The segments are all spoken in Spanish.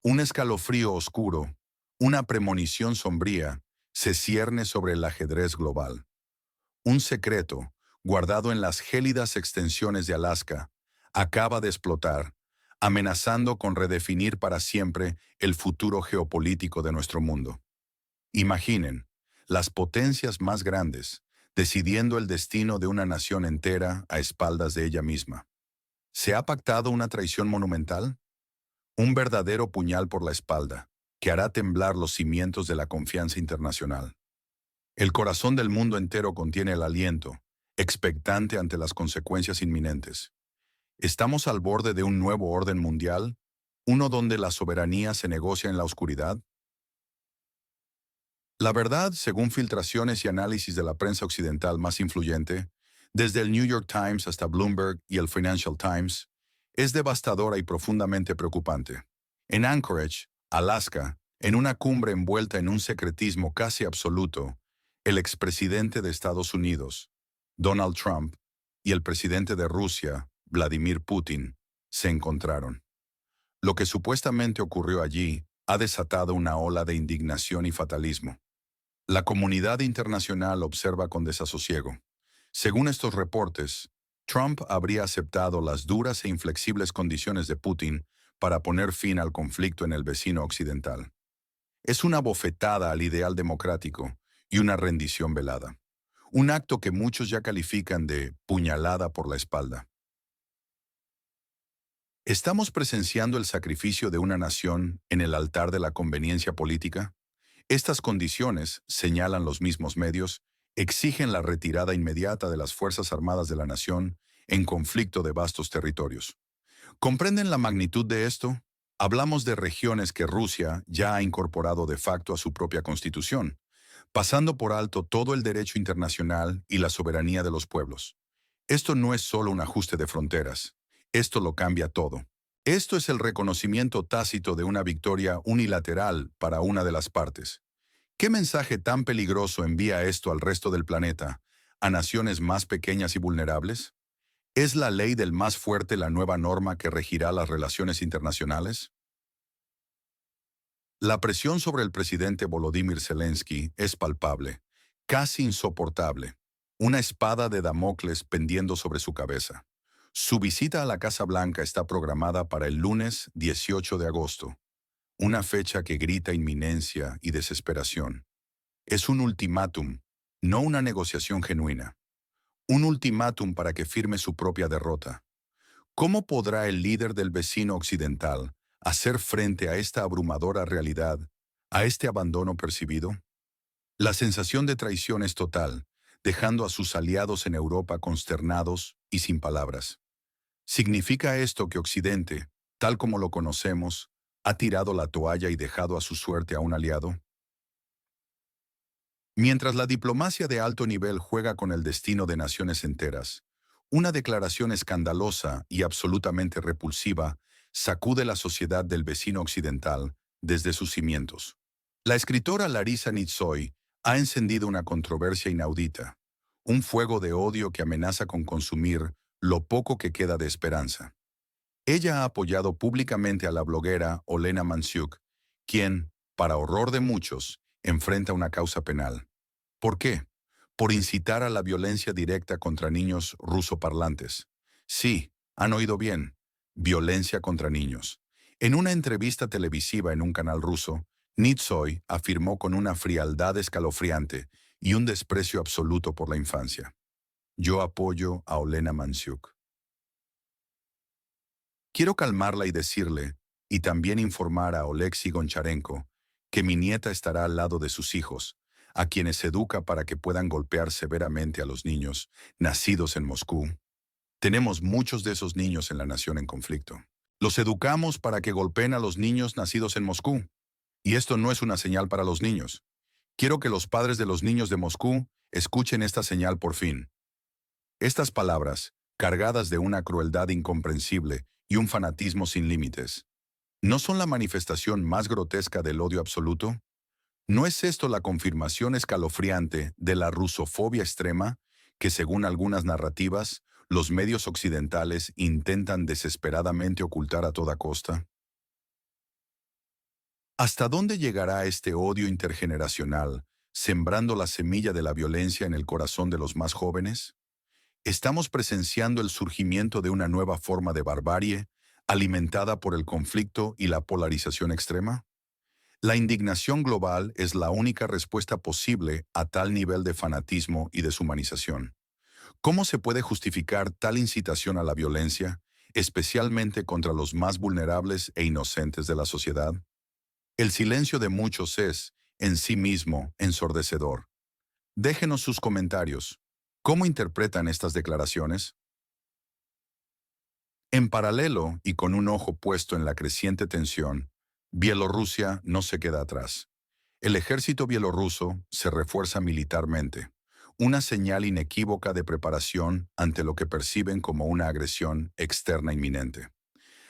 Un escalofrío oscuro, una premonición sombría, se cierne sobre el ajedrez global. Un secreto, guardado en las gélidas extensiones de Alaska, acaba de explotar, amenazando con redefinir para siempre el futuro geopolítico de nuestro mundo. Imaginen, las potencias más grandes, decidiendo el destino de una nación entera a espaldas de ella misma. ¿Se ha pactado una traición monumental? Un verdadero puñal por la espalda, que hará temblar los cimientos de la confianza internacional. El corazón del mundo entero contiene el aliento, expectante ante las consecuencias inminentes. ¿Estamos al borde de un nuevo orden mundial? ¿Uno donde la soberanía se negocia en la oscuridad? La verdad, según filtraciones y análisis de la prensa occidental más influyente, desde el New York Times hasta Bloomberg y el Financial Times, es devastadora y profundamente preocupante. En Anchorage, Alaska, en una cumbre envuelta en un secretismo casi absoluto, el expresidente de Estados Unidos, Donald Trump, y el presidente de Rusia, Vladimir Putin, se encontraron. Lo que supuestamente ocurrió allí ha desatado una ola de indignación y fatalismo. La comunidad internacional observa con desasosiego. Según estos reportes, Trump habría aceptado las duras e inflexibles condiciones de Putin para poner fin al conflicto en el vecino occidental. Es una bofetada al ideal democrático y una rendición velada. Un acto que muchos ya califican de puñalada por la espalda. ¿Estamos presenciando el sacrificio de una nación en el altar de la conveniencia política? Estas condiciones, señalan los mismos medios, exigen la retirada inmediata de las Fuerzas Armadas de la nación en conflicto de vastos territorios. ¿Comprenden la magnitud de esto? Hablamos de regiones que Rusia ya ha incorporado de facto a su propia constitución, pasando por alto todo el derecho internacional y la soberanía de los pueblos. Esto no es solo un ajuste de fronteras, esto lo cambia todo. Esto es el reconocimiento tácito de una victoria unilateral para una de las partes. ¿Qué mensaje tan peligroso envía esto al resto del planeta, a naciones más pequeñas y vulnerables? ¿Es la ley del más fuerte la nueva norma que regirá las relaciones internacionales? La presión sobre el presidente Volodymyr Zelensky es palpable, casi insoportable, una espada de Damocles pendiendo sobre su cabeza. Su visita a la Casa Blanca está programada para el lunes 18 de agosto, una fecha que grita inminencia y desesperación. Es un ultimátum, no una negociación genuina. Un ultimátum para que firme su propia derrota. ¿Cómo podrá el líder del vecino occidental hacer frente a esta abrumadora realidad, a este abandono percibido? La sensación de traición es total, dejando a sus aliados en Europa consternados y sin palabras. ¿Significa esto que Occidente, tal como lo conocemos, ha tirado la toalla y dejado a su suerte a un aliado? Mientras la diplomacia de alto nivel juega con el destino de naciones enteras, una declaración escandalosa y absolutamente repulsiva sacude la sociedad del vecino occidental desde sus cimientos. La escritora Larisa Nitsoy ha encendido una controversia inaudita, un fuego de odio que amenaza con consumir lo poco que queda de esperanza. Ella ha apoyado públicamente a la bloguera Olena Mansiuk, quien, para horror de muchos, enfrenta una causa penal. ¿Por qué? Por incitar a la violencia directa contra niños rusoparlantes. Sí, han oído bien, violencia contra niños. En una entrevista televisiva en un canal ruso, Nitsoy afirmó con una frialdad escalofriante y un desprecio absoluto por la infancia. Yo apoyo a Olena Mansiuk. Quiero calmarla y decirle, y también informar a Oleksiy Goncharenko, que mi nieta estará al lado de sus hijos, a quienes educa para que puedan golpear severamente a los niños nacidos en Moscú. Tenemos muchos de esos niños en la nación en conflicto. Los educamos para que golpeen a los niños nacidos en Moscú. Y esto no es una señal para los niños. Quiero que los padres de los niños de Moscú escuchen esta señal por fin. Estas palabras, cargadas de una crueldad incomprensible y un fanatismo sin límites, ¿no son la manifestación más grotesca del odio absoluto? ¿No es esto la confirmación escalofriante de la rusofobia extrema que, según algunas narrativas, los medios occidentales intentan desesperadamente ocultar a toda costa? ¿Hasta dónde llegará este odio intergeneracional, sembrando la semilla de la violencia en el corazón de los más jóvenes? ¿Estamos presenciando el surgimiento de una nueva forma de barbarie, alimentada por el conflicto y la polarización extrema? La indignación global es la única respuesta posible a tal nivel de fanatismo y deshumanización. ¿Cómo se puede justificar tal incitación a la violencia, especialmente contra los más vulnerables e inocentes de la sociedad? El silencio de muchos es, en sí mismo, ensordecedor. Déjenos sus comentarios. ¿Cómo interpretan estas declaraciones? En paralelo y con un ojo puesto en la creciente tensión, Bielorrusia no se queda atrás. El ejército bielorruso se refuerza militarmente, una señal inequívoca de preparación ante lo que perciben como una agresión externa inminente.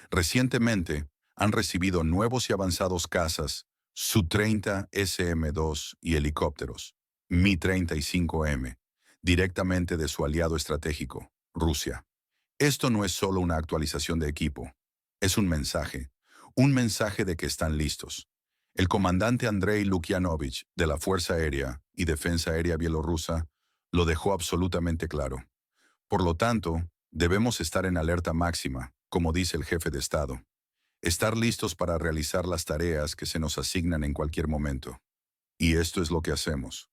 Recientemente, han recibido nuevos y avanzados cazas Su-30 SM-2 y helicópteros Mi-35M, directamente de su aliado estratégico, Rusia. Esto no es solo una actualización de equipo, es un mensaje de que están listos. El comandante Andrei Lukianovich de la Fuerza Aérea y Defensa Aérea Bielorrusa lo dejó absolutamente claro. Por lo tanto, debemos estar en alerta máxima, como dice el jefe de Estado. Estar listos para realizar las tareas que se nos asignan en cualquier momento. Y esto es lo que hacemos.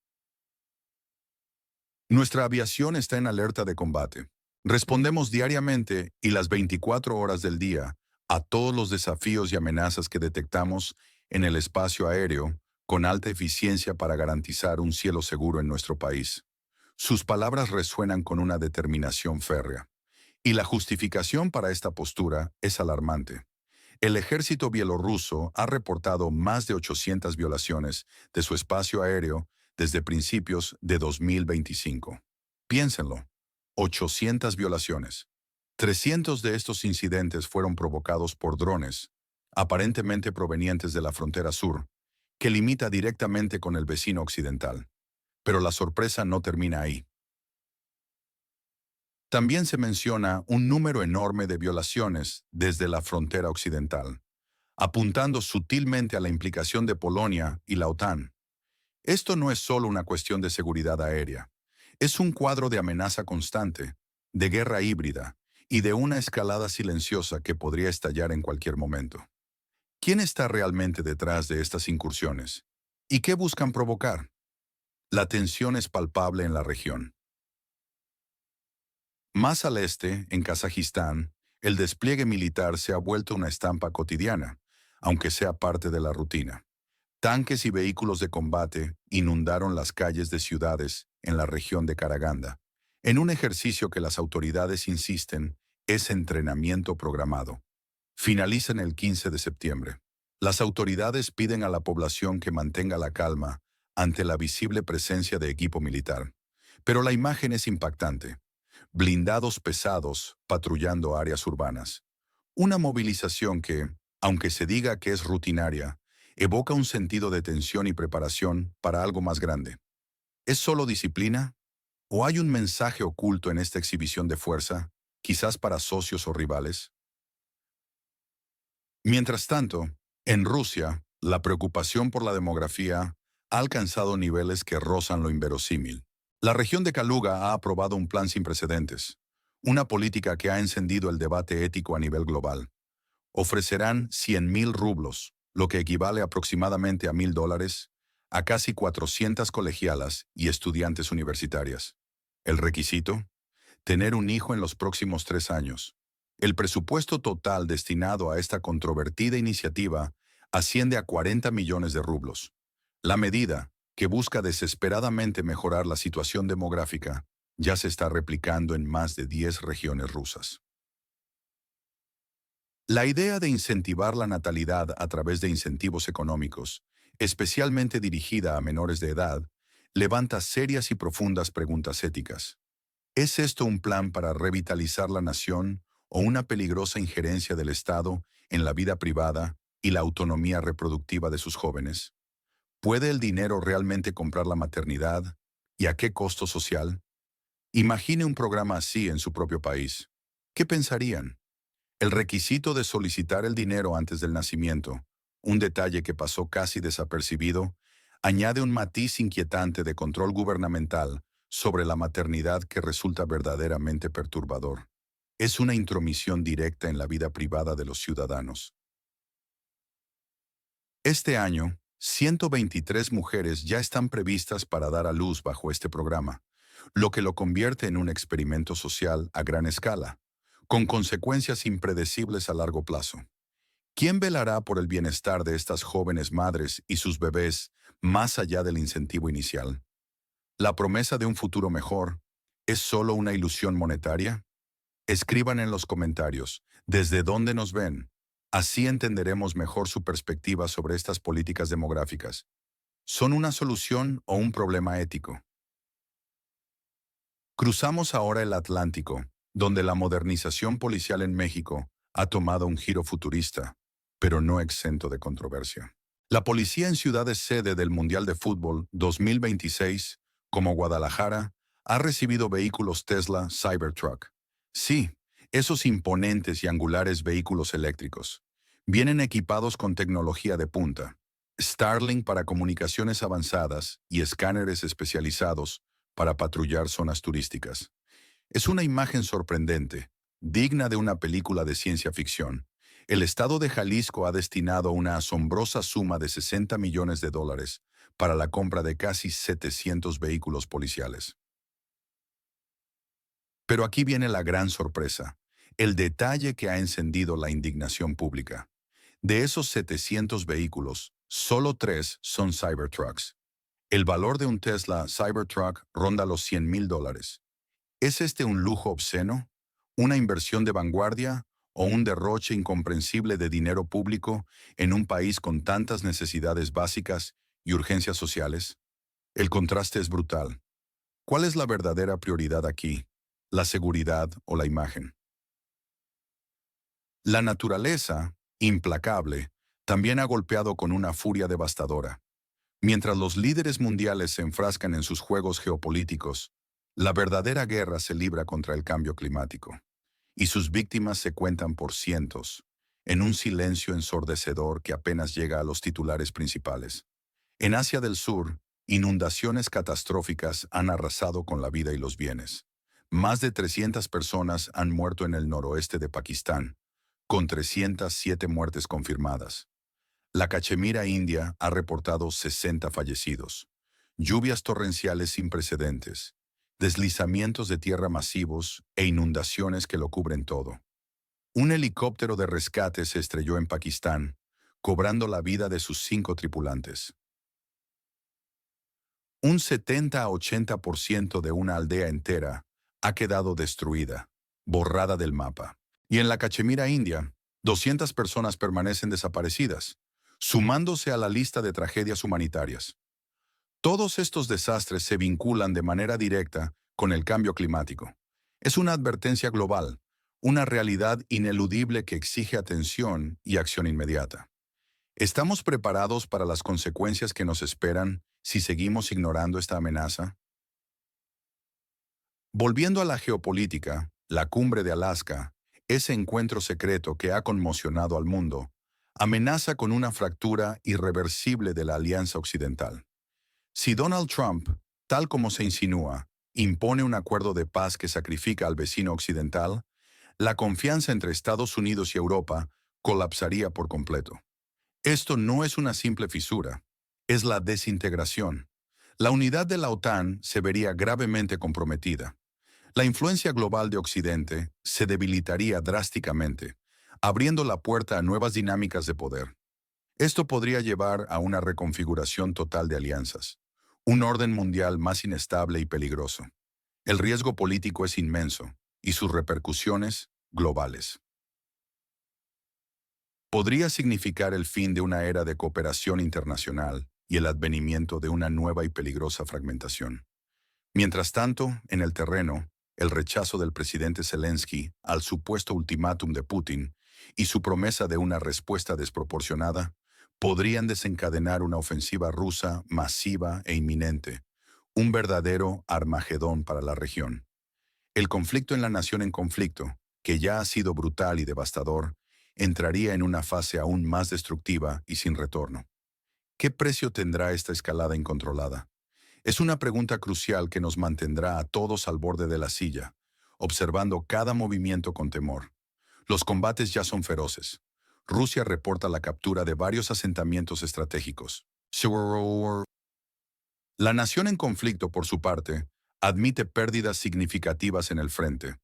Nuestra aviación está en alerta de combate. Respondemos diariamente y las 24 horas del día a todos los desafíos y amenazas que detectamos en el espacio aéreo con alta eficiencia para garantizar un cielo seguro en nuestro país. Sus palabras resuenan con una determinación férrea. Y la justificación para esta postura es alarmante. El ejército bielorruso ha reportado más de 800 violaciones de su espacio aéreo desde principios de 2025. Piénsenlo, 800 violaciones. 300 de estos incidentes fueron provocados por drones, aparentemente provenientes de la frontera sur, que limita directamente con el vecino occidental. Pero la sorpresa no termina ahí. También se menciona un número enorme de violaciones desde la frontera occidental, apuntando sutilmente a la implicación de Polonia y la OTAN. Esto no es solo una cuestión de seguridad aérea, es un cuadro de amenaza constante, de guerra híbrida y de una escalada silenciosa que podría estallar en cualquier momento. ¿Quién está realmente detrás de estas incursiones? ¿Y qué buscan provocar? La tensión es palpable en la región. Más al este, en Kazajistán, el despliegue militar se ha vuelto una estampa cotidiana, aunque sea parte de la rutina. Tanques y vehículos de combate inundaron las calles de ciudades en la región de Karaganda, en un ejercicio que las autoridades insisten es entrenamiento programado. Finalizan el 15 de septiembre. Las autoridades piden a la población que mantenga la calma ante la visible presencia de equipo militar. Pero la imagen es impactante. Blindados pesados patrullando áreas urbanas. Una movilización que, aunque se diga que es rutinaria, evoca un sentido de tensión y preparación para algo más grande. ¿Es solo disciplina? ¿O hay un mensaje oculto en esta exhibición de fuerza, quizás para socios o rivales? Mientras tanto, en Rusia, la preocupación por la demografía ha alcanzado niveles que rozan lo inverosímil. La región de Kaluga ha aprobado un plan sin precedentes, una política que ha encendido el debate ético a nivel global. Ofrecerán 100.000 rublos, lo que equivale aproximadamente a $1.000, a casi 400 colegialas y estudiantes universitarias. El requisito: tener un hijo en los próximos 3 años. El presupuesto total destinado a esta controvertida iniciativa asciende a 40 millones de rublos. La medida, que busca desesperadamente mejorar la situación demográfica, ya se está replicando en más de 10 regiones rusas. La idea de incentivar la natalidad a través de incentivos económicos, especialmente dirigida a menores de edad, levanta serias y profundas preguntas éticas. ¿Es esto un plan para revitalizar la nación o una peligrosa injerencia del Estado en la vida privada y la autonomía reproductiva de sus jóvenes? ¿Puede el dinero realmente comprar la maternidad? ¿Y a qué costo social? Imagine un programa así en su propio país. ¿Qué pensarían? El requisito de solicitar el dinero antes del nacimiento, un detalle que pasó casi desapercibido, añade un matiz inquietante de control gubernamental sobre la maternidad que resulta verdaderamente perturbador. Es una intromisión directa en la vida privada de los ciudadanos. Este año, 123 mujeres ya están previstas para dar a luz bajo este programa, lo que lo convierte en un experimento social a gran escala, con consecuencias impredecibles a largo plazo. ¿Quién velará por el bienestar de estas jóvenes madres y sus bebés más allá del incentivo inicial? ¿La promesa de un futuro mejor es solo una ilusión monetaria? Escriban en los comentarios desde dónde nos ven. Así entenderemos mejor su perspectiva sobre estas políticas demográficas. ¿Son una solución o un problema ético? Cruzamos ahora el Atlántico, donde la modernización policial en México ha tomado un giro futurista, pero no exento de controversia. La policía en ciudades sede del Mundial de Fútbol 2026, como Guadalajara, ha recibido vehículos Tesla Cybertruck. Sí, esos imponentes y angulares vehículos eléctricos. Vienen equipados con tecnología de punta, Starlink para comunicaciones avanzadas y escáneres especializados para patrullar zonas turísticas. Es una imagen sorprendente, digna de una película de ciencia ficción. El estado de Jalisco ha destinado una asombrosa suma de 60 millones de dólares para la compra de casi 700 vehículos policiales. Pero aquí viene la gran sorpresa, el detalle que ha encendido la indignación pública. De esos 700 vehículos, solo 3 son Cybertrucks. El valor de un Tesla Cybertruck ronda los $100,000. ¿Es este un lujo obsceno, una inversión de vanguardia o un derroche incomprensible de dinero público en un país con tantas necesidades básicas y urgencias sociales? El contraste es brutal. ¿Cuál es la verdadera prioridad aquí? ¿La seguridad o la imagen? La naturaleza, implacable, también ha golpeado con una furia devastadora. Mientras los líderes mundiales se enfrascan en sus juegos geopolíticos, la verdadera guerra se libra contra el cambio climático, y sus víctimas se cuentan por cientos, en un silencio ensordecedor que apenas llega a los titulares principales. En Asia del Sur, inundaciones catastróficas han arrasado con la vida y los bienes. Más de 300 personas han muerto en el noroeste de Pakistán, con 307 muertes confirmadas. La Cachemira India ha reportado 60 fallecidos. Lluvias torrenciales sin precedentes, deslizamientos de tierra masivos e inundaciones que lo cubren todo. Un helicóptero de rescate se estrelló en Pakistán, cobrando la vida de sus 5 tripulantes. Un 70 a 80% de una aldea entera ha quedado destruida, borrada del mapa. Y en la Cachemira India, 200 personas permanecen desaparecidas, sumándose a la lista de tragedias humanitarias. Todos estos desastres se vinculan de manera directa con el cambio climático. Es una advertencia global, una realidad ineludible que exige atención y acción inmediata. ¿Estamos preparados para las consecuencias que nos esperan si seguimos ignorando esta amenaza? Volviendo a la geopolítica, la cumbre de Alaska, ese encuentro secreto que ha conmocionado al mundo, amenaza con una fractura irreversible de la Alianza Occidental. Si Donald Trump, tal como se insinúa, impone un acuerdo de paz que sacrifica al vecino occidental, la confianza entre Estados Unidos y Europa colapsaría por completo. Esto no es una simple fisura, es la desintegración. La unidad de la OTAN se vería gravemente comprometida. La influencia global de Occidente se debilitaría drásticamente, abriendo la puerta a nuevas dinámicas de poder. Esto podría llevar a una reconfiguración total de alianzas, un orden mundial más inestable y peligroso. El riesgo político es inmenso y sus repercusiones globales. Podría significar el fin de una era de cooperación internacional y el advenimiento de una nueva y peligrosa fragmentación. Mientras tanto, en el terreno, el rechazo del presidente Zelensky al supuesto ultimátum de Putin y su promesa de una respuesta desproporcionada podrían desencadenar una ofensiva rusa masiva e inminente, un verdadero Armagedón para la región. El conflicto en la nación en conflicto, que ya ha sido brutal y devastador, entraría en una fase aún más destructiva y sin retorno. ¿Qué precio tendrá esta escalada incontrolada? Es una pregunta crucial que nos mantendrá a todos al borde de la silla, observando cada movimiento con temor. Los combates ya son feroces. Rusia reporta la captura de varios asentamientos estratégicos. La nación en conflicto, por su parte, admite pérdidas significativas en el frente,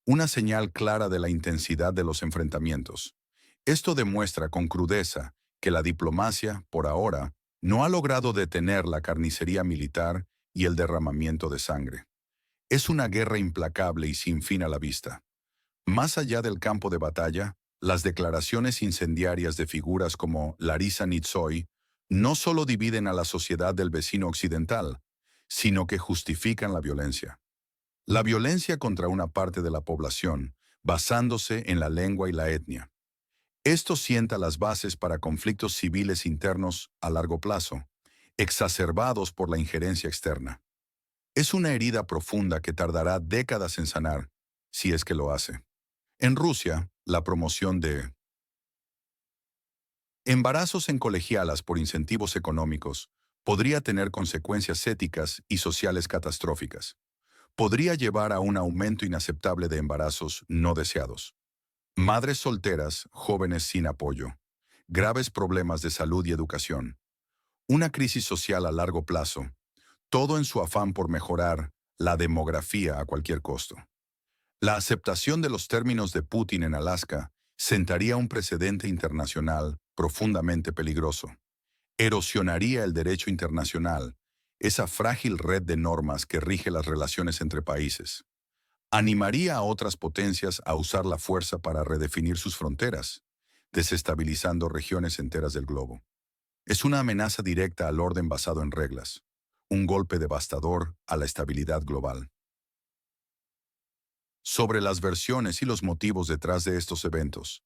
una señal clara de la intensidad de los enfrentamientos. Esto demuestra con crudeza que la diplomacia, por ahora, no ha logrado detener la carnicería militar y el derramamiento de sangre. Es una guerra implacable y sin fin a la vista. Más allá del campo de batalla, las declaraciones incendiarias de figuras como Larisa Nitsoy no solo dividen a la sociedad del vecino occidental, sino que justifican la violencia. La violencia contra una parte de la población, basándose en la lengua y la etnia. Esto sienta las bases para conflictos civiles internos a largo plazo, exacerbados por la injerencia externa. Es una herida profunda que tardará décadas en sanar, si es que lo hace. En Rusia, la promoción de embarazos en colegialas por incentivos económicos podría tener consecuencias éticas y sociales catastróficas. Podría llevar a un aumento inaceptable de embarazos no deseados. Madres solteras, jóvenes sin apoyo, graves problemas de salud y educación, una crisis social a largo plazo, todo en su afán por mejorar la demografía a cualquier costo. La aceptación de los términos de Putin en Alaska sentaría un precedente internacional profundamente peligroso. Erosionaría el derecho internacional, esa frágil red de normas que rige las relaciones entre países. Animaría a otras potencias a usar la fuerza para redefinir sus fronteras, desestabilizando regiones enteras del globo. Es una amenaza directa al orden basado en reglas, un golpe devastador a la estabilidad global. Sobre las versiones y los motivos detrás de estos eventos,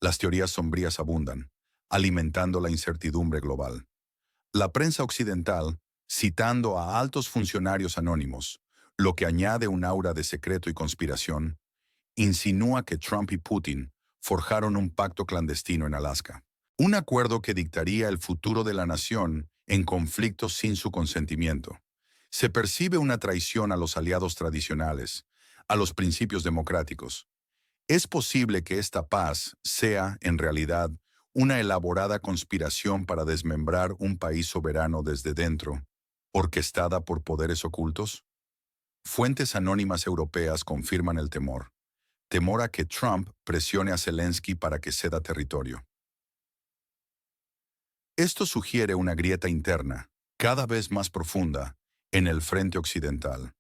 las teorías sombrías abundan, alimentando la incertidumbre global. La prensa occidental, citando a altos funcionarios anónimos, lo que añade un aura de secreto y conspiración, insinúa que Trump y Putin forjaron un pacto clandestino en Alaska. Un acuerdo que dictaría el futuro de la nación en conflictos sin su consentimiento. Se percibe una traición a los aliados tradicionales, a los principios democráticos. Es posible que esta paz sea, en realidad, una elaborada conspiración para desmembrar un país soberano desde dentro, orquestada por poderes ocultos. Fuentes anónimas europeas confirman el temor. Temor a que Trump presione a Zelensky para que ceda territorio. Esto sugiere una grieta interna, cada vez más profunda, en el frente occidental.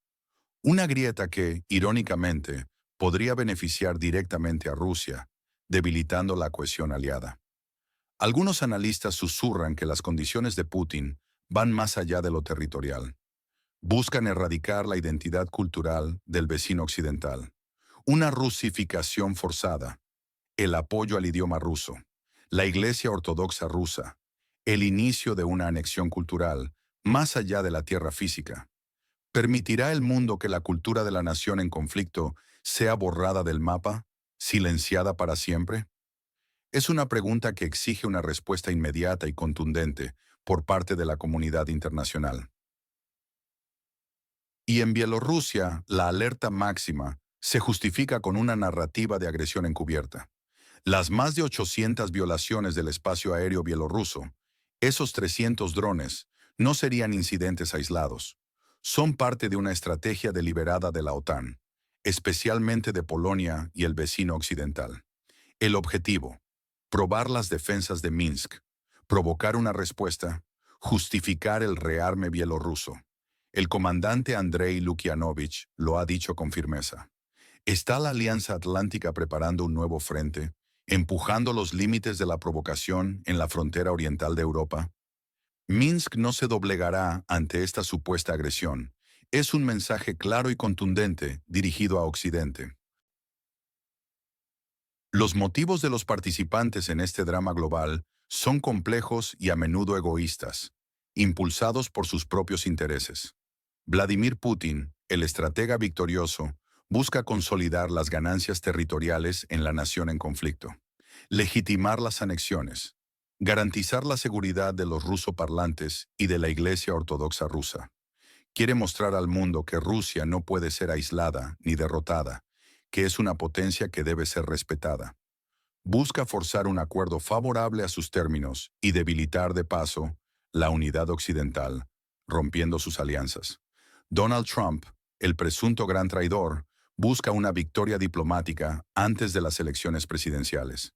Una grieta que, irónicamente, podría beneficiar directamente a Rusia, debilitando la cohesión aliada. Algunos analistas susurran que las condiciones de Putin van más allá de lo territorial. Buscan erradicar la identidad cultural del vecino occidental. Una rusificación forzada, el apoyo al idioma ruso, la Iglesia Ortodoxa rusa, el inicio de una anexión cultural, más allá de la tierra física. ¿Permitirá el mundo que la cultura de la nación en conflicto sea borrada del mapa, silenciada para siempre? Es una pregunta que exige una respuesta inmediata y contundente por parte de la comunidad internacional. Y en Bielorrusia, la alerta máxima se justifica con una narrativa de agresión encubierta. Las más de 800 violaciones del espacio aéreo bielorruso, esos 300 drones, no serían incidentes aislados. Son parte de una estrategia deliberada de la OTAN, especialmente de Polonia y el vecino occidental. El objetivo: probar las defensas de Minsk, provocar una respuesta, justificar el rearme bielorruso. El comandante Andrei Lukianovich lo ha dicho con firmeza. ¿Está la Alianza Atlántica preparando un nuevo frente, empujando los límites de la provocación en la frontera oriental de Europa? Minsk no se doblegará ante esta supuesta agresión. Es un mensaje claro y contundente dirigido a Occidente. Los motivos de los participantes en este drama global son complejos y a menudo egoístas, impulsados por sus propios intereses. Vladimir Putin, el estratega victorioso, busca consolidar las ganancias territoriales en la nación en conflicto. legitimar las anexiones, garantizar la seguridad de los rusoparlantes y de la Iglesia Ortodoxa rusa. Quiere mostrar al mundo que Rusia no puede ser aislada ni derrotada, que es una potencia que debe ser respetada. Busca forzar un acuerdo favorable a sus términos y debilitar de paso la unidad occidental, rompiendo sus alianzas. Donald Trump, el presunto gran traidor, busca una victoria diplomática antes de las elecciones presidenciales.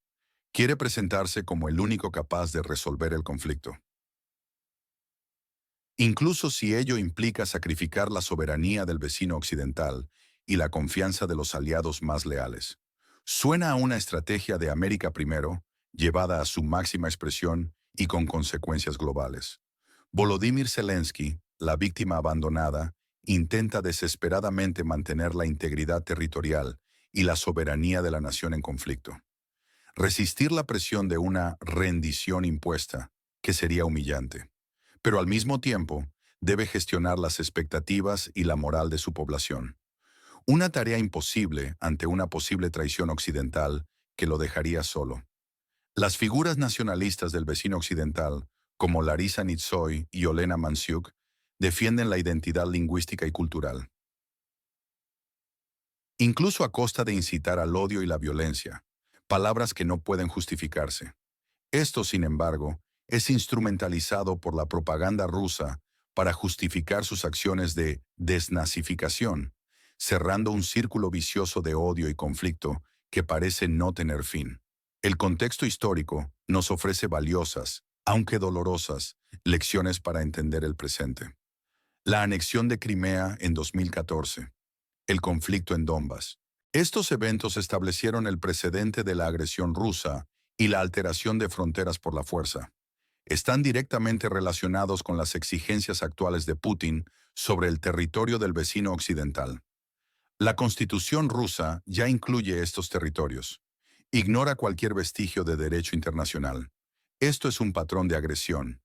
Quiere presentarse como el único capaz de resolver el conflicto, incluso si ello implica sacrificar la soberanía del vecino occidental y la confianza de los aliados más leales. Suena a una estrategia de América primero, llevada a su máxima expresión y con consecuencias globales. Volodymyr Zelensky, la víctima abandonada, intenta desesperadamente mantener la integridad territorial y la soberanía de la nación en conflicto. Resistir la presión de una rendición impuesta, que sería humillante. Pero al mismo tiempo, debe gestionar las expectativas y la moral de su población. Una tarea imposible ante una posible traición occidental que lo dejaría solo. Las figuras nacionalistas del vecino occidental, como Larisa Nitsoy y Olena Mansiuk, defienden la identidad lingüística y cultural, incluso a costa de incitar al odio y la violencia, palabras que no pueden justificarse. Esto, sin embargo, es instrumentalizado por la propaganda rusa para justificar sus acciones de desnazificación, cerrando un círculo vicioso de odio y conflicto que parece no tener fin. El contexto histórico nos ofrece valiosas, aunque dolorosas, lecciones para entender el presente. La anexión de Crimea en 2014. El conflicto en Donbass. Estos eventos establecieron el precedente de la agresión rusa y la alteración de fronteras por la fuerza. Están directamente relacionados con las exigencias actuales de Putin sobre el territorio del vecino occidental. La Constitución rusa ya incluye estos territorios. Ignora cualquier vestigio de derecho internacional. Esto es un patrón de agresión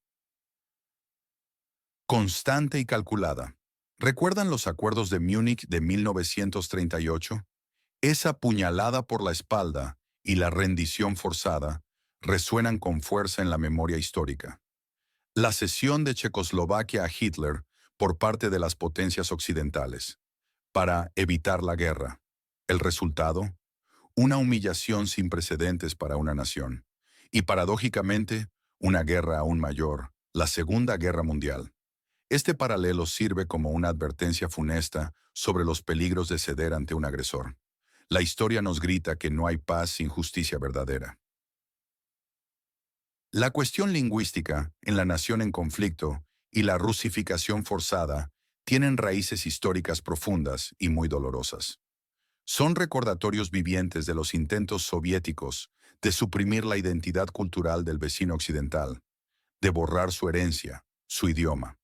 constante y calculada. ¿Recuerdan los acuerdos de Múnich de 1938? Esa puñalada por la espalda y la rendición forzada resuenan con fuerza en la memoria histórica. La cesión de Checoslovaquia a Hitler por parte de las potencias occidentales, para evitar la guerra. El resultado, una humillación sin precedentes para una nación. Y paradójicamente, una guerra aún mayor, la Segunda Guerra Mundial. Este paralelo sirve como una advertencia funesta sobre los peligros de ceder ante un agresor. La historia nos grita que no hay paz sin justicia verdadera. La cuestión lingüística en la nación en conflicto y la rusificación forzada tienen raíces históricas profundas y muy dolorosas. Son recordatorios vivientes de los intentos soviéticos de suprimir la identidad cultural del vecino occidental, de borrar su herencia, su idioma.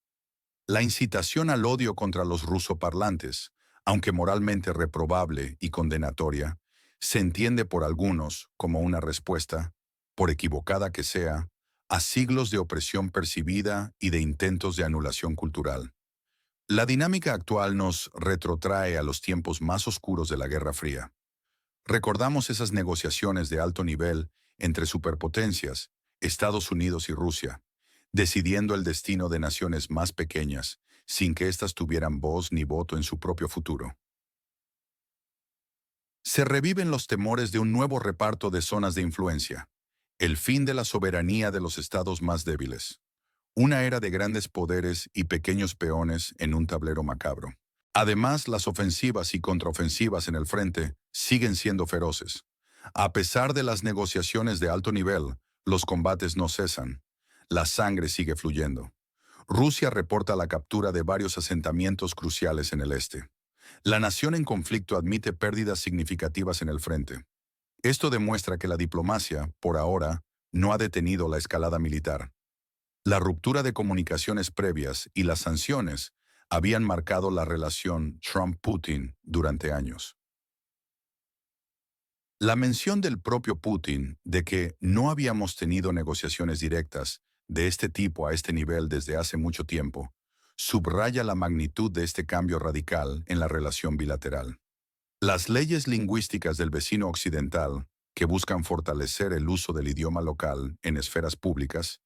La incitación al odio contra los rusoparlantes, aunque moralmente reprobable y condenatoria, se entiende por algunos como una respuesta, por equivocada que sea, a siglos de opresión percibida y de intentos de anulación cultural. La dinámica actual nos retrotrae a los tiempos más oscuros de la Guerra Fría. Recordamos esas negociaciones de alto nivel entre superpotencias, Estados Unidos y Rusia, decidiendo el destino de naciones más pequeñas, sin que éstas tuvieran voz ni voto en su propio futuro. Se reviven los temores de un nuevo reparto de zonas de influencia, el fin de la soberanía de los estados más débiles, una era de grandes poderes y pequeños peones en un tablero macabro. Además, las ofensivas y contraofensivas en el frente siguen siendo feroces. A pesar de las negociaciones de alto nivel, los combates no cesan. La sangre sigue fluyendo. Rusia reporta la captura de varios asentamientos cruciales en el este. La nación en conflicto admite pérdidas significativas en el frente. Esto demuestra que la diplomacia, por ahora, no ha detenido la escalada militar. La ruptura de comunicaciones previas y las sanciones habían marcado la relación Trump-Putin durante años. La mención del propio Putin de que no habíamos tenido negociaciones directas de este tipo a este nivel desde hace mucho tiempo subraya la magnitud de este cambio radical en la relación bilateral. Las leyes lingüísticas del vecino occidental que buscan fortalecer el uso del idioma local en esferas públicas,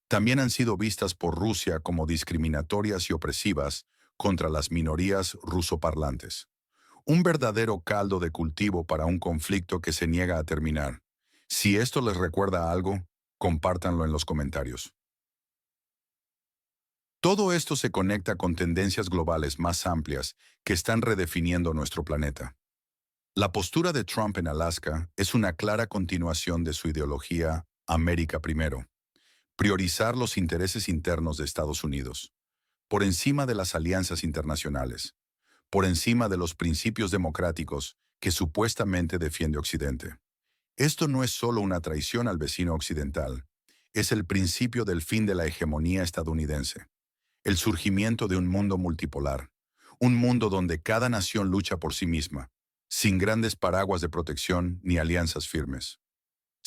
también han sido vistas por Rusia como discriminatorias y opresivas contra las minorías rusoparlantes. Un verdadero caldo de cultivo para un conflicto que se niega a terminar. Si esto les recuerda algo, compártanlo en los comentarios. Todo esto se conecta con tendencias globales más amplias que están redefiniendo nuestro planeta. La postura de Trump en Alaska es una clara continuación de su ideología América primero, priorizar los intereses internos de Estados Unidos, por encima de las alianzas internacionales, por encima de los principios democráticos que supuestamente defiende Occidente. Esto no es solo una traición al vecino occidental, es el principio del fin de la hegemonía estadounidense, el surgimiento de un mundo multipolar, un mundo donde cada nación lucha por sí misma, sin grandes paraguas de protección ni alianzas firmes.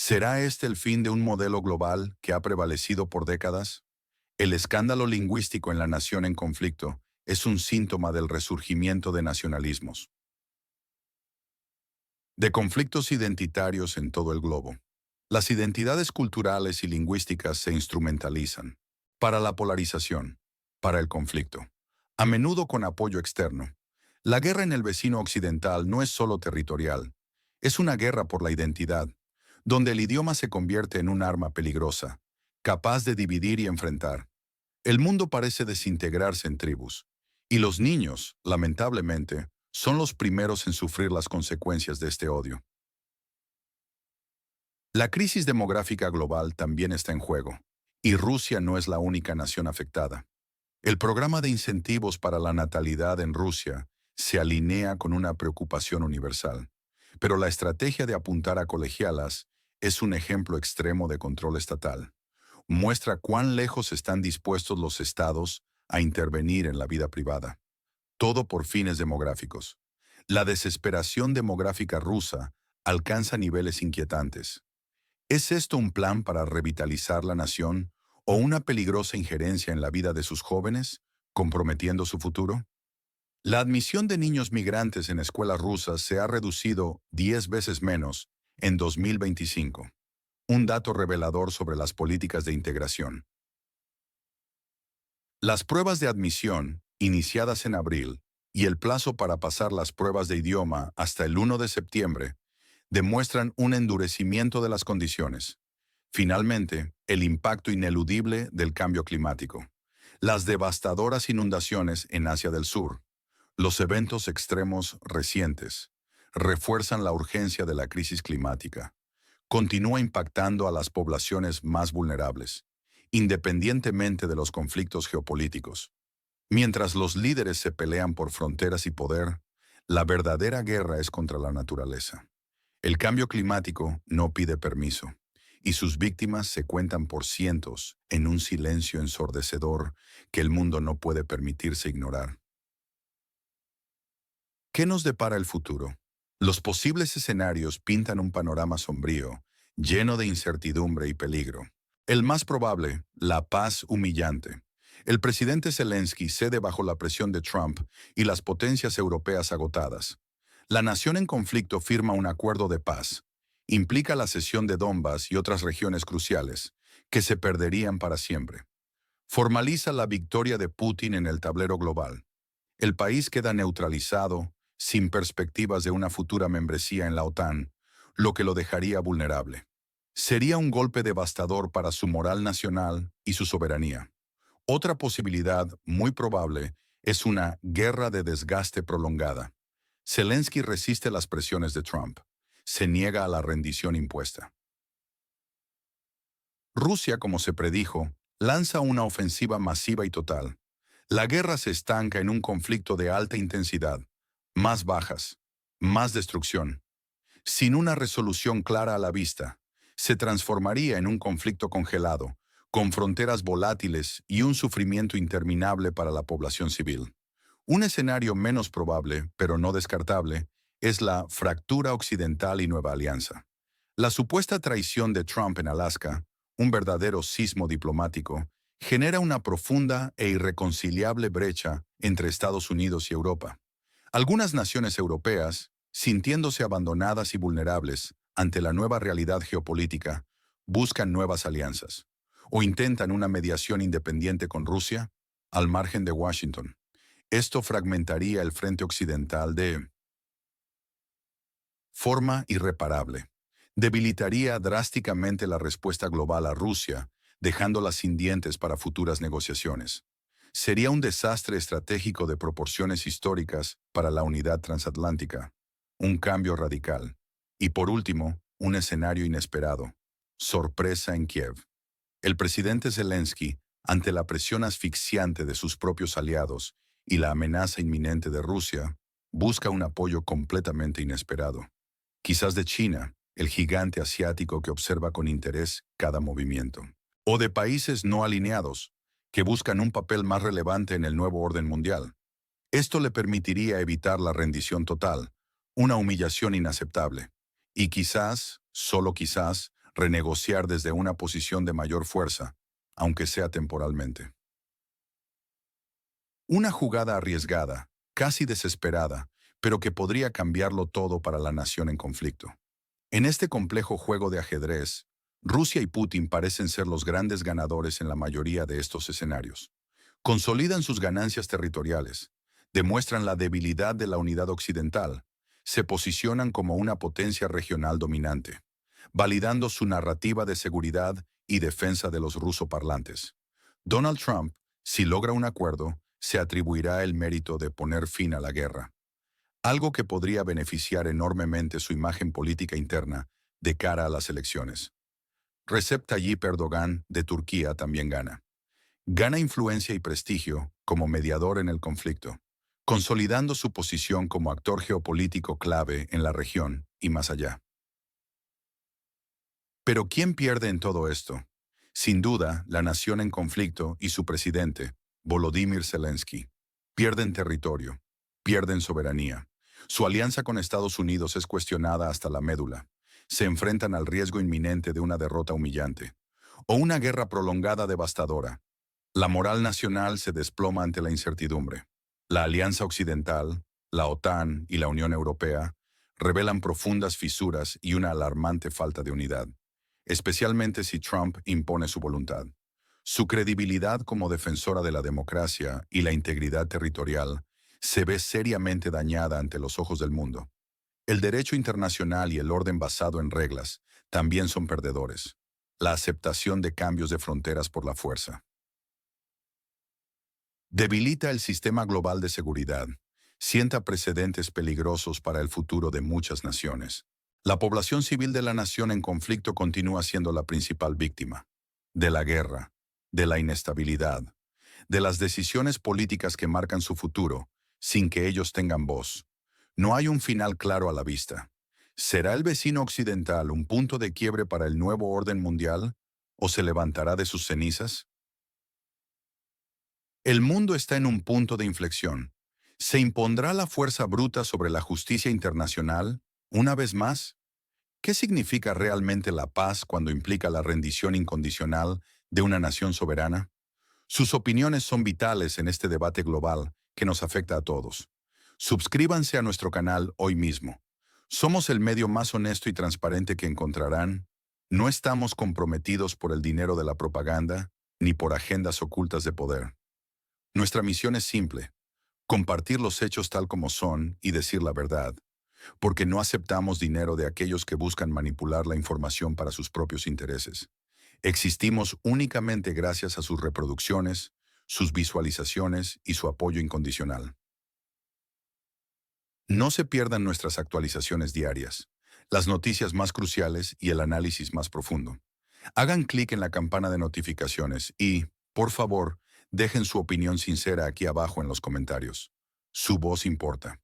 ¿Será este el fin de un modelo global que ha prevalecido por décadas? El escándalo lingüístico en la nación en conflicto es un síntoma del resurgimiento de nacionalismos, de conflictos identitarios en todo el globo. Las identidades culturales y lingüísticas se instrumentalizan para la polarización, para el conflicto, a menudo con apoyo externo. La guerra en el vecino occidental no es solo territorial, es una guerra por la identidad, donde el idioma se convierte en un arma peligrosa, capaz de dividir y enfrentar. El mundo parece desintegrarse en tribus, y los niños, lamentablemente, son los primeros en sufrir las consecuencias de este odio. La crisis demográfica global también está en juego, y Rusia no es la única nación afectada. El programa de incentivos para la natalidad en Rusia se alinea con una preocupación universal, pero la estrategia de apuntar a colegialas es un ejemplo extremo de control estatal. Muestra cuán lejos están dispuestos los estados a intervenir en la vida privada. Todo por fines demográficos. La desesperación demográfica rusa alcanza niveles inquietantes. ¿Es esto un plan para revitalizar la nación o una peligrosa injerencia en la vida de sus jóvenes, comprometiendo su futuro? La admisión de niños migrantes en escuelas rusas se ha reducido 10 veces menos en 2025, un dato revelador sobre las políticas de integración. Las pruebas de admisión, iniciadas en abril, y el plazo para pasar las pruebas de idioma hasta el 1 de septiembre, demuestran un endurecimiento de las condiciones. Finalmente, el impacto ineludible del cambio climático. Las devastadoras inundaciones en Asia del Sur. Los eventos extremos recientes refuerzan la urgencia de la crisis climática. Continúa impactando a las poblaciones más vulnerables, independientemente de los conflictos geopolíticos. Mientras los líderes se pelean por fronteras y poder, la verdadera guerra es contra la naturaleza. El cambio climático no pide permiso, y sus víctimas se cuentan por cientos en un silencio ensordecedor que el mundo no puede permitirse ignorar. ¿Qué nos depara el futuro? Los posibles escenarios pintan un panorama sombrío, lleno de incertidumbre y peligro. El más probable, la paz humillante. El presidente Zelensky cede bajo la presión de Trump y las potencias europeas agotadas. La nación en conflicto firma un acuerdo de paz. Implica la cesión de Donbass y otras regiones cruciales, que se perderían para siempre. Formaliza la victoria de Putin en el tablero global. El país queda neutralizado, sin perspectivas de una futura membresía en la OTAN, lo que lo dejaría vulnerable. Sería un golpe devastador para su moral nacional y su soberanía. Otra posibilidad, muy probable, es una guerra de desgaste prolongada. Zelensky resiste las presiones de Trump. Se niega a la rendición impuesta. Rusia, como se predijo, lanza una ofensiva masiva y total. La guerra se estanca en un conflicto de alta intensidad, más bajas, más destrucción. Sin una resolución clara a la vista, se transformaría en un conflicto congelado, con fronteras volátiles y un sufrimiento interminable para la población civil. Un escenario menos probable, pero no descartable, es la fractura occidental y Nueva Alianza. La supuesta traición de Trump en Alaska, un verdadero sismo diplomático, genera una profunda e irreconciliable brecha entre Estados Unidos y Europa. Algunas naciones europeas, sintiéndose abandonadas y vulnerables, ante la nueva realidad geopolítica, buscan nuevas alianzas o intentan una mediación independiente con Rusia al margen de Washington. Esto fragmentaría el frente occidental de forma irreparable. Debilitaría drásticamente la respuesta global a Rusia, dejándola sin dientes para futuras negociaciones. Sería un desastre estratégico de proporciones históricas para la unidad transatlántica. Un cambio radical. Y por último, un escenario inesperado. Sorpresa en Kiev. El presidente Zelensky, ante la presión asfixiante de sus propios aliados y la amenaza inminente de Rusia, busca un apoyo completamente inesperado. Quizás de China, el gigante asiático que observa con interés cada movimiento. O de países no alineados, que buscan un papel más relevante en el nuevo orden mundial. Esto le permitiría evitar la rendición total, una humillación inaceptable, y quizás, solo quizás, renegociar desde una posición de mayor fuerza, aunque sea temporalmente. Una jugada arriesgada, casi desesperada, pero que podría cambiarlo todo para la nación en conflicto. En este complejo juego de ajedrez, Rusia y Putin parecen ser los grandes ganadores en la mayoría de estos escenarios. Consolidan sus ganancias territoriales, demuestran la debilidad de la unidad occidental, se posicionan como una potencia regional dominante, validando su narrativa de seguridad y defensa de los rusoparlantes. Donald Trump, si logra un acuerdo, se atribuirá el mérito de poner fin a la guerra, algo que podría beneficiar enormemente su imagen política interna de cara a las elecciones. Recep Tayyip Erdogan, de Turquía, también gana. Gana influencia y prestigio como mediador en el conflicto, consolidando su posición como actor geopolítico clave en la región y más allá. Pero ¿quién pierde en todo esto? Sin duda, la nación en conflicto y su presidente, Volodymyr Zelensky. Pierden territorio, pierden soberanía. Su alianza con Estados Unidos es cuestionada hasta la médula. Se enfrentan al riesgo inminente de una derrota humillante o una guerra prolongada devastadora. La moral nacional se desploma ante la incertidumbre. La Alianza Occidental, la OTAN y la Unión Europea revelan profundas fisuras y una alarmante falta de unidad, especialmente si Trump impone su voluntad. Su credibilidad como defensora de la democracia y la integridad territorial se ve seriamente dañada ante los ojos del mundo. El derecho internacional y el orden basado en reglas también son perdedores. La aceptación de cambios de fronteras por la fuerza debilita el sistema global de seguridad, sienta precedentes peligrosos para el futuro de muchas naciones. La población civil de la nación en conflicto continúa siendo la principal víctima de la guerra, de la inestabilidad, de las decisiones políticas que marcan su futuro, sin que ellos tengan voz. No hay un final claro a la vista. ¿Será el vecino occidental un punto de quiebre para el nuevo orden mundial o se levantará de sus cenizas? El mundo está en un punto de inflexión. ¿Se impondrá la fuerza bruta sobre la justicia internacional, una vez más? ¿Qué significa realmente la paz cuando implica la rendición incondicional de una nación soberana? Sus opiniones son vitales en este debate global que nos afecta a todos. Suscríbanse a nuestro canal hoy mismo. Somos el medio más honesto y transparente que encontrarán. No estamos comprometidos por el dinero de la propaganda ni por agendas ocultas de poder. Nuestra misión es simple: compartir los hechos tal como son y decir la verdad, porque no aceptamos dinero de aquellos que buscan manipular la información para sus propios intereses. Existimos únicamente gracias a sus reproducciones, sus visualizaciones y su apoyo incondicional. No se pierdan nuestras actualizaciones diarias, las noticias más cruciales y el análisis más profundo. Hagan clic en la campana de notificaciones y, por favor, dejen su opinión sincera aquí abajo en los comentarios. Su voz importa.